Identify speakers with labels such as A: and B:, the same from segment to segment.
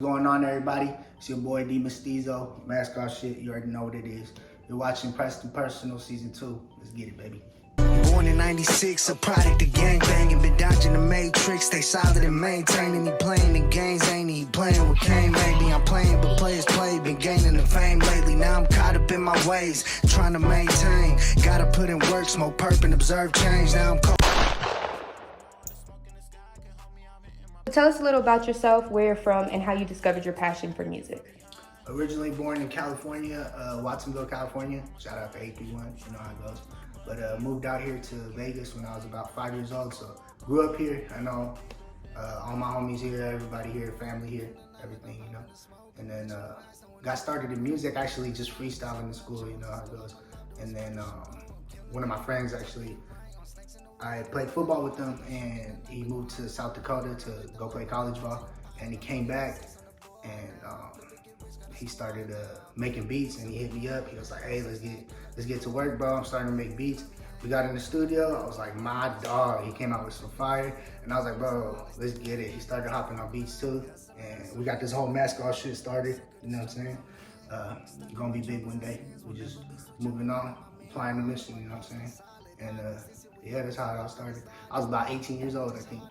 A: Going on, everybody? It's your boy D Mestizo. Mascot shit, you already know what it is. You're watching Pressed&Personal Season 2. Let's get it, baby.
B: Born in 96, a product of gang banging. Been dodging the matrix, stay solid and maintaining. He playing the games, ain't he playing with Kane? Maybe I'm playing, but players play. Been gaining the fame lately, now I'm caught up in my ways. Trying to maintain, gotta put in work, smoke perp and observe change. Now I'm
C: Tell us a little about yourself, where you're from, and how you discovered your passion for music.
A: Originally born in California, Watsonville, California. Shout out to 831, you know how it goes. But moved out here to Vegas when I was about 5 years old. So grew up here. I know all my homies here, everybody here, family here, everything, you know. And then got started in music, actually just freestyling in school, you know how it goes. And then one of my friends actually, I played football with him, and he moved to South Dakota to go play college ball. And he came back, and he started making beats, and he hit me up. He was like, "Hey, let's get to work, bro. I'm starting to make beats." We got in the studio. I was like, "My dog." He came out with some fire, and I was like, "Bro, let's get it." He started hopping on beats too, and we got this whole mascot shit started. You know what I'm saying? Gonna be big one day. We just moving on, applying the mission. You know what I'm saying? And yeah, that's how it all started. I was about 18 years old, I think.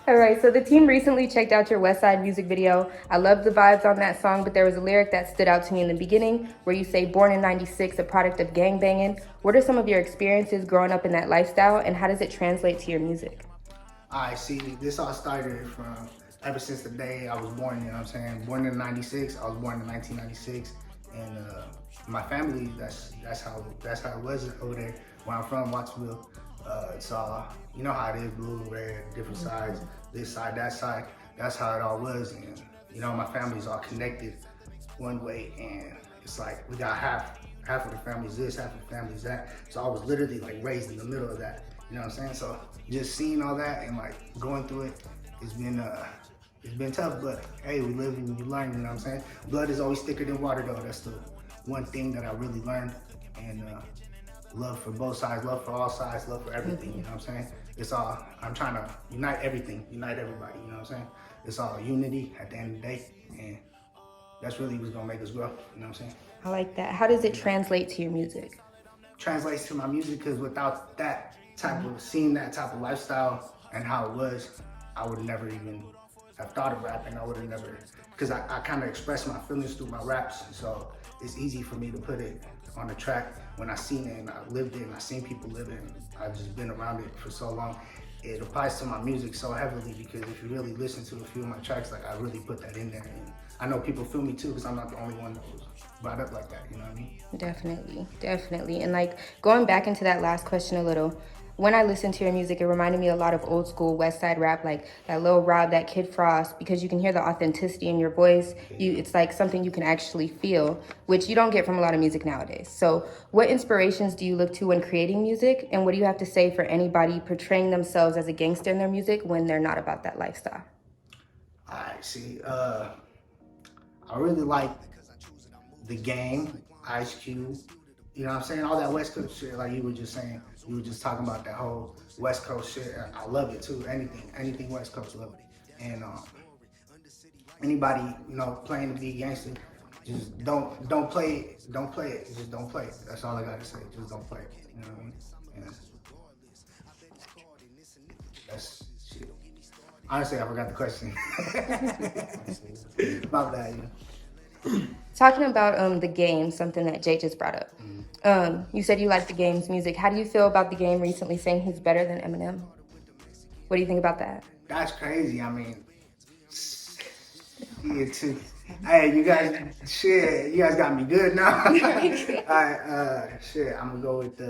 C: All right, so the team recently checked out your West Side music video. I love the vibes on that song, but there was a lyric that stood out to me in the beginning where you say, "Born in 96, a product of gang banging." What are some of your experiences growing up in that lifestyle, and how does it translate to your music?
A: I see, this all started from ever since the day I was born, you know what I'm saying? Born in 96, I was born in 1996. And my family, that's how it was over there. Where I'm from, Watsonville. It's all, you know how it is, blue, red, different sides, this side, that side. That's how it all was. And you know, my family's all connected one way, and it's like we got half of the family's this, half of the family's that. So I was literally like raised in the middle of that. You know what I'm saying? So just seeing all that and like going through it, it's been tough, but hey, we live and we learn, you know what I'm saying? Blood is always thicker than water though. That's the one thing that I really learned. And love for both sides, love for all sides, love for everything, you know what I'm saying? It's all, I'm trying to unite everything, unite everybody, you know what I'm saying? It's all unity at the end of the day, and that's really what's gonna make us grow, you know what I'm saying?
C: I like that. How does it translate to your music?
A: Translates to my music, because without that type of, seeing that type of lifestyle and how it was, I would never even have thought of rapping. I would have never, because I kind of express my feelings through my raps, so it's easy for me to put it on a track when I seen it and I lived it and I seen people live it and I've just been around it for so long. It applies to my music so heavily, because if you really listen to a few of my tracks, like I really put that in there, and I know people feel me too, because I'm not the only one that was brought up like that, you know what I mean?
C: Definitely. And like going back into that last question a little, when I listened to your music, it reminded me a lot of old school West Side rap, like that Lil Rob, that Kid Frost, because you can hear the authenticity in your voice. It's like something you can actually feel, which you don't get from a lot of music nowadays. So what inspirations do you look to when creating music? And what do you have to say for anybody portraying themselves as a gangster in their music when they're not about that lifestyle?
A: I see. I really like The Game, Ice Cube. You know what I'm saying? All that West Coast shit, like you were just saying. You were just talking about that whole West Coast shit. I love it too. Anything West Coast, love it. And anybody, you know, playing to be gangster, just don't play it. Don't play it. Just don't play it. That's all I gotta say. Just don't play it. You know what I mean? And that's shit. Honestly, I forgot the question. My bad, you know.
C: Talking about the game, something that Jay just brought up. You said you like The Game's music. How do you feel about The Game recently saying he's better than Eminem? What do you think about that?
A: That's crazy. I mean, yeah, too. Hey, you guys got me good now. All right, shit, I'm gonna go with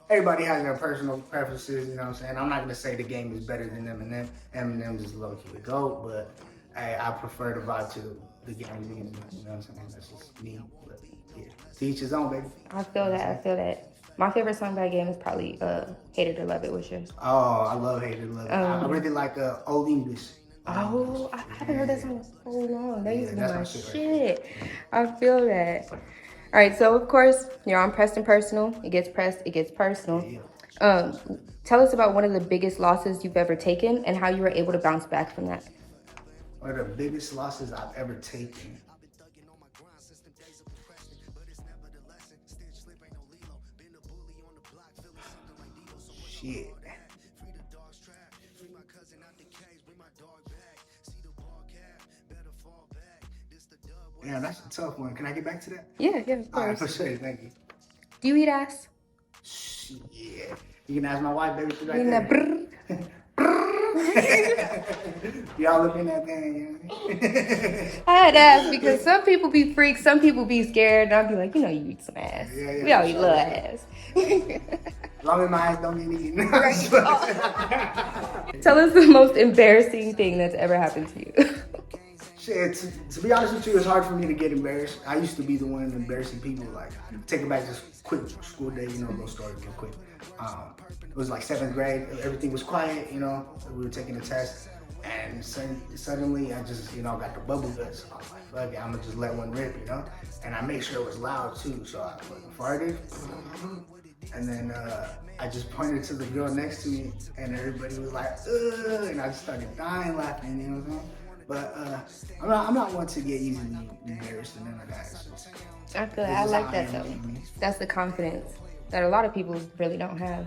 A: everybody has their personal preferences, you know what I'm saying? I'm not gonna say The Game is better than Eminem. Eminem is low-key the GOAT, but hey, I prefer the vibe to The Game music, you know what I'm saying? That's just me, but yeah, to each his own, baby.
C: I feel that. My favorite song by Game is probably Hate It or Love It. What's yours?
A: Oh, I love Hate It or Love It. I really like Old English.
C: Oh, I haven't heard that song in so long. That used to be my shit.
A: Right.
C: I feel that. All right, so of course, you're on Pressed&Personal. It gets pressed, it gets personal.
A: Yeah.
C: Tell us about one of the biggest losses you've ever taken and how you were able to bounce back from that.
A: One of the biggest losses I've ever taken. Shit. Yeah, that's a tough one. Can I get back to that?
C: Yeah, of
A: All right,
C: course.
A: for sure. Thank you.
C: Do you eat ass?
A: Yeah. You can ask my wife, baby. She's right
C: In that
A: there.
C: brrr.
A: Y'all looking at that, you know?
C: I had to ask because some people be freaks, some people be scared, and I'll be like, you know, you eat some ass.
A: Yeah,
C: We all
A: for
C: eat
A: sure.
C: little ass.
A: As long as my ass don't get eaten.
C: Tell us the most embarrassing thing that's ever happened to you.
A: Shit, to be honest with you, it's hard for me to get embarrassed. I used to be the one embarrassing people. Like, take it back to quick school day, you know, little story real quick. It was like 7th grade. Everything was quiet, you know. We were taking a test. And suddenly, I just, you know, got the bubble guts. I was like, fuck it, I'm gonna just let one rip, you know? And I made sure it was loud, too. So I fucking farted. And then I just pointed to the girl next to me, and everybody was like, ugh, and I just started dying laughing, you know what I'm saying? But I'm not one to get easily embarrassed and none of that. It's just,
C: I feel I like that though. That's the confidence that a lot of people really don't have.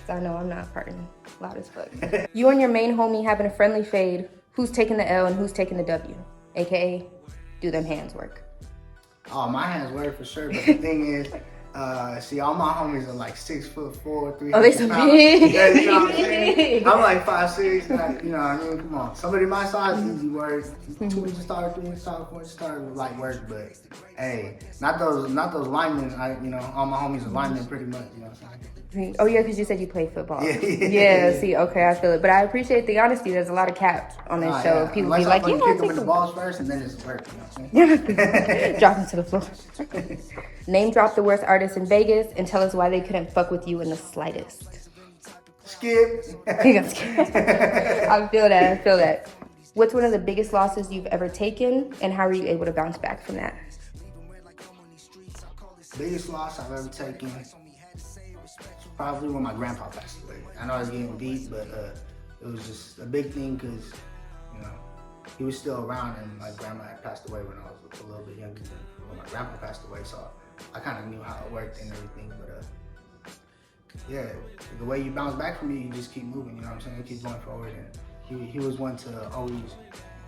C: So I know I'm not farting loud as fuck. You and your main homie having a friendly fade. Who's taking the L and who's taking the W? AKA, do them hands work?
A: Oh, my hands work for sure, but the thing is, see, all my homies are like 6'4", 300
C: Oh, they so
A: pounds.
C: big.
A: Yeah, you know what I'm saying? I'm like 5'6", like, you know what I mean? Come on. Somebody my size, easy work. 2 inch star, 3 inch star, 4 inch star, light work, but hey, not those linemen. You know, all my homies are linemen pretty much, you know what I'm saying?
C: Oh yeah, because you said you play football.
A: Yeah.
C: See, okay, I feel it. But I appreciate the honesty. There's a lot of cap on this show.
A: Yeah.
C: People
A: Unless
C: be like,
A: you
C: yeah,
A: kick
C: I'll
A: them
C: take
A: in the
C: them.
A: balls first, and then it's work, you know what I'm saying?
C: Drop them to the floor. Name drop the worst artists in Vegas and tell us why they couldn't fuck with you in the slightest.
A: Skip.
C: I feel that. What's one of the biggest losses you've ever taken, and how are you able to bounce back from that?
A: Biggest loss I've ever taken is probably when my grandpa passed away. I know I was getting deep, but it was just a big thing because, you know, he was still around, and my grandma had passed away when I was a little bit younger than when my grandpa passed away, so I kind of knew how it worked and everything, but yeah, the way you bounce back from it, you just keep moving, you know what I'm saying? You keep going forward, and he was one to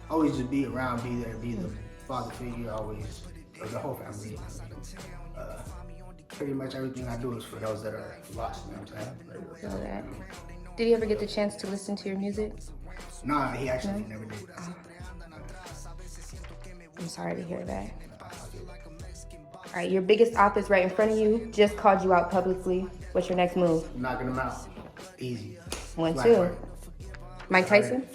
A: always just be around, be there, be the father figure, always, for the whole family. You know? Pretty much everything I do is for those that are lost, you know what I'm saying?
C: Feel that. Did you ever get the chance to listen to your music?
A: Nah, he actually never did.
C: I'm sorry to hear that. All right, your biggest op is right in front of you, just called you out publicly. What's your next move?
A: Knocking him out. Easy.
C: 1,
A: Black
C: 2.
A: work.
C: Mike Tyson?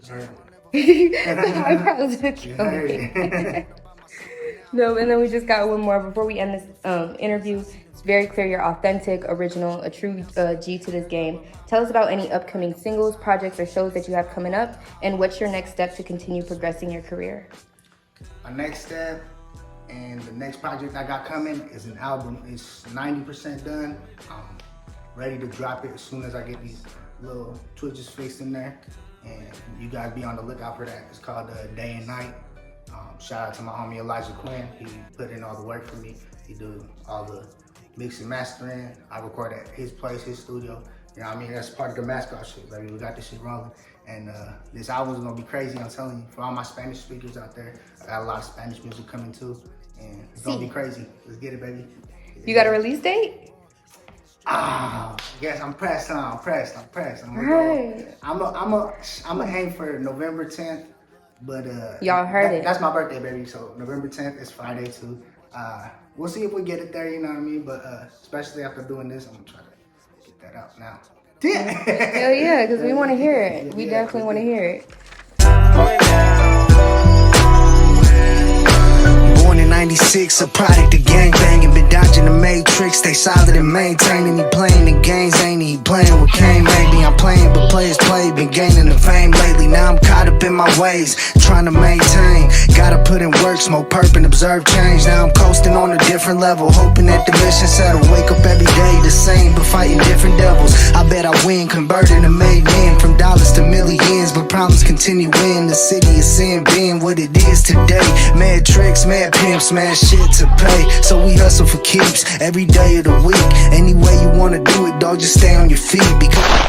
A: Heard.
C: Eyebrows are killing me. No, and then we just got one more before we end this interview. It's very clear you're authentic, original, a true G to this game. Tell us about any upcoming singles, projects, or shows that you have coming up, and what's your next step to continue progressing your career?
A: My next step and the next project I got coming is an album. It's 90% done. I'm ready to drop it as soon as I get these little twitches fixed in there. And you guys be on the lookout for that. It's called Day and Night. Shout out to my homie Elijah Quinn. He put in all the work for me. He do all the mix and mastering. I record at his place, his studio. You know what I mean? That's part of the mascot shit, baby. We got this shit rolling. And this album's gonna be crazy, I'm telling you. For all my Spanish speakers out there, I got a lot of Spanish music coming too. And it's gonna be crazy. Let's get it, baby.
C: You got a release date?
A: Yes, I'm pressed, huh? I'm pressed. I'm
C: Right.
A: gonna aim for November 10th. But
C: y'all heard it.
A: That's my birthday, baby. So November 10th is Friday too. We'll see if we get it there, you know what I mean? But especially after doing this, I'm gonna try to get that out now.
C: Hell yeah, because we want to hear it. We definitely want to hear it.
B: Born in 96, a product of gangbanging. Been dodging the matrix, stay solid and maintaining. He playing the games, ain't he playing with Kane? Maybe I'm playing, but players play. Been gaining the fame lately, now I'm caught up in my ways, trying to maintain. Gotta put in work, smoke perp and observe change. Now I'm coasting on a different level, hoping that the mission settle. Wake up every day the same, but fighting different devils. I bet I win, converting to made men, from dollars to millions, but problems continue in the city of sin being what it is today. Mad tricks, mad pimps, mad shit to pay, so we hustle for keeps every day of the week. Any way you wanna do it, dog, just stay on your feet, because